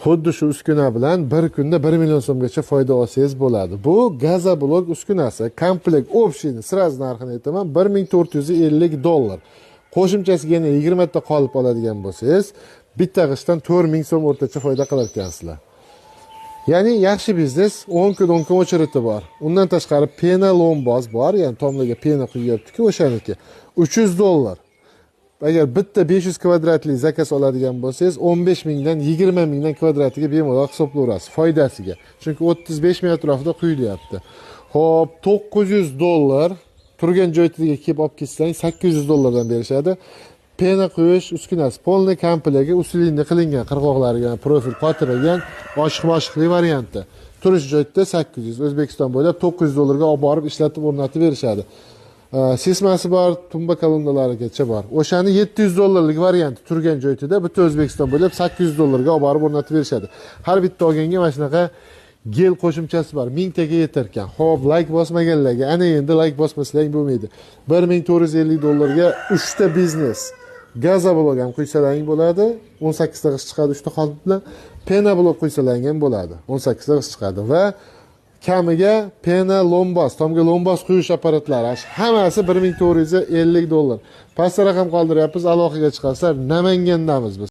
Xuddi shu uskuna bilan bir kunda 1 million so'mgacha foyda olsangiz bo'ladi. Bu Gazablok uskunasi, komplekt общийni sraz narxini aytaman, $1450. Qo'shimchasiga yana 20 ta qolib oladigan bo'lsangiz, bitta g'ishtdan 4000 so'm o'rtacha foyda qilar ekansizlar. Ya'ni yaxshi biznes, 10 kun o'chiriti bor. Undan tashqari pena lomboz bor, ya'ni tomlarga pena quyapti-ku o'shaniki. $300. Agar bitta 500 kvadratli zakaz oladigan bo'lsangiz, 15 mingdan 20 mingdan kvadratiga bemalol hisoblayverasiz foydasiga. Chunki 35 ming atrofida quyilyapti. Xo'p, $900 turgan joytiga kelib olib ketsang, $800 dan berishadi. Pena quyish uskunasi, polni komplegi, usulini qilingan qirg'oqlariga profil qotirilgan, oshiq-moshiqli varianti. Turish joyida 800, O'zbekiston bo'ylab $900 ga olib borib ishlatib o'rnatib berishadi. Sesmasi bor, tumba kolonnalarigacha bor. O'shani $700 varianti turgan joyida butun O'zbekiston bo'ylab $800 ga olib borib o'rnatib berishadi. Har bitta olganga mana shunaqa gel qo'shimchasi bor. 1000 taga yetar ekan. Xo'p, like bosmaganlarga ana endi like bosmasalaring bo'lmaydi. $1450 ga 3 ta biznes. Gazablok ham qo'ysalaring bo'ladi. 18 ta g'isht chiqadi 3 ta qolip bilan. Pena blok qo'ysalaring ham bo'ladi. 18 ta g'isht chiqadi va kamiga pena lomboz, tomga lomboz quyish apparatlari hammasi $1450. Pastda raqam qoldiryapmiz, aloqaga chiqasizlar. Namangandamiz biz.